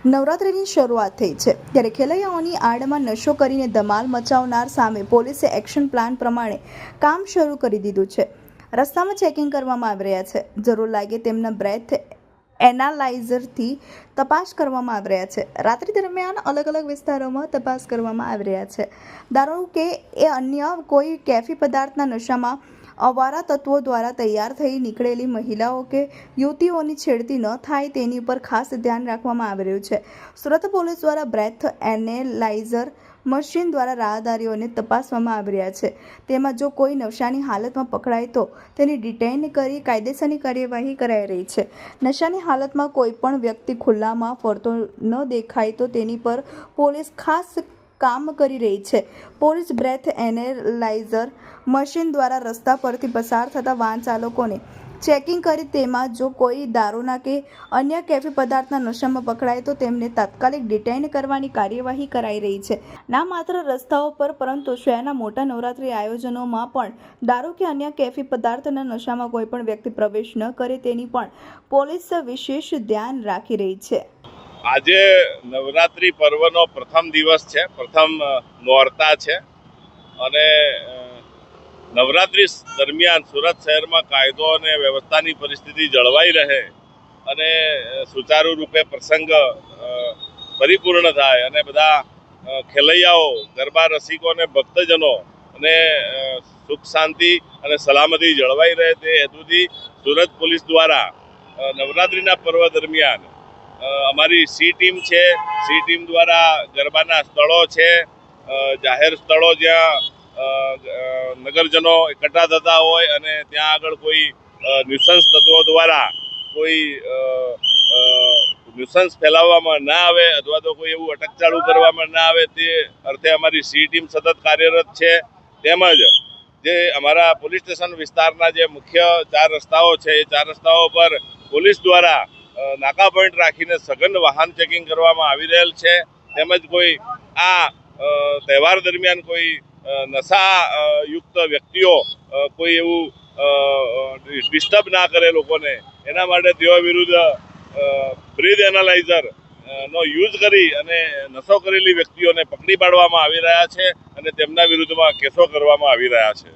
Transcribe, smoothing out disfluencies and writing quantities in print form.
નવરાત્રિની શરૂઆત થઈ છે ત્યારે ખેલૈયાઓની આડમાં નશો કરીને ધમાલ મચાવનાર સામે પોલીસે એક્શન પ્લાન પ્રમાણે કામ શરૂ કરી દીધું છે। રસ્તામાં ચેકિંગ કરવામાં આવી રહ્યા છે। જરૂર લાગે તેમના બ્રેથ એનાલાઇઝરથી તપાસ કરવામાં આવી રહ્યા છે। રાત્રિ દરમિયાન અલગ અલગ વિસ્તારોમાં તપાસ કરવામાં આવી રહ્યા છે। દારૂ કે એ અન્ય કોઈ કેફી પદાર્થના નશામાં અવારા તત્વો દ્વારા તૈયાર થઈ નીકળેલી મહિલાઓ કે યુવતીઓની છેડતી ન થાય તેની પર ખાસ ધ્યાન રાખવામાં આવી રહ્યું છે। સુરત પોલીસ દ્વારા બ્રેથ એનાલાઇઝર મશીન દ્વારા રાહદારીઓને તપાસવામાં આવી રહ્યા છે। તેમાં જો કોઈ નશાની હાલતમાં પકડાય તો તેને ડિટેઇન કરી કાયદેસરની કાર્યવાહી કરાઈ રહી છે। નશાની હાલતમાં કોઈ પણ વ્યક્તિ ખુલ્લામાં ફરતો ન દેખાય તો તેની પર પોલીસ ખાસ કામ કરી રહી છે। પોલીસ બ્રેથ એનાલાઇઝર મશીન દ્વારા રસ્તા પરથી પસાર થતા વાહન ચાલકોને ચેકિંગ કરી તેમાં જો કોઈ દારૂના કે અન્ય કેફી પદાર્થના નશામાં પકડાય તો તેમને તાત્કાલિક ડિટેઇન કરવાની કાર્યવાહી કરાઈ રહી છે। ના માત્ર રસ્તાઓ પર પરંતુ શહેરના મોટા નવરાત્રિ આયોજનોમાં પણ દારૂ કે અન્ય કેફી પદાર્થના નશામાં કોઈ પણ વ્યક્તિ પ્રવેશ ન કરે તેની પણ પોલીસ વિશેષ ધ્યાન રાખી રહી છે। આજે નવરાત્રિ પર્વનો પ્રથમ દિવસ છે, પ્રથમ નોરતા છે અને નવરાત્રિ દરમિયાન સુરત શહેરમાં કાયદો અને વ્યવસ્થાની પરિસ્થિતિ જળવાઈ રહે અને સુચારુ રૂપે પ્રસંગ પરિપૂર્ણ થાય અને બધા ખેલૈયાઓ, ગરબા રસિકો અને ભક્તજનો અને સુખ શાંતિ અને સલામતી જળવાઈ રહે તે હેતુથી સુરત પોલીસ દ્વારા નવરાત્રિના પર્વ દરમિયાન અમારી સી ટીમ છે। સી ટીમ દ્વારા ગરબાના સ્થળો છે, જાહેર સ્થળો જ્યાં નગરજનો એકઠા થતા હોય અને ત્યાં આગળ કોઈ ન્યુસન્સ તત્વો દ્વારા કોઈ ન્યુસન્સ ફેલાવવામાં ના આવે અથવા તો કોઈ એવું અટકચાળું કરવામાં ના આવે તે અર્થે અમારી સી ટીમ સતત કાર્યરત છે। તેમજ જે અમારા પોલીસ સ્ટેશન વિસ્તારના જે મુખ્ય 4 રસ્તાઓ છે એ 4 રસ્તાઓ પર પોલીસ દ્વારા નાકા પોઈન્ટ રાખીને સઘન વાહન ચેકિંગ કરવામાં આવી રહેલ છે। તેમજ કોઈ આ તહેવાર દરમિયાન કોઈ નશાયુક્ત વ્યક્તિઓ કોઈ એવું ડિસ્ટર્બ ના કરે લોકોને એના માટે તેઓ વિરુદ્ધ બ્રીથ એનાલાઇઝર નો યુઝ કરી અને નશો કરેલી વ્યક્તિઓને પકડી પાડવામાં આવી રહ્યા છે અને તેમના વિરુદ્ધમાં કેસો કરવામાં આવી રહ્યા છે।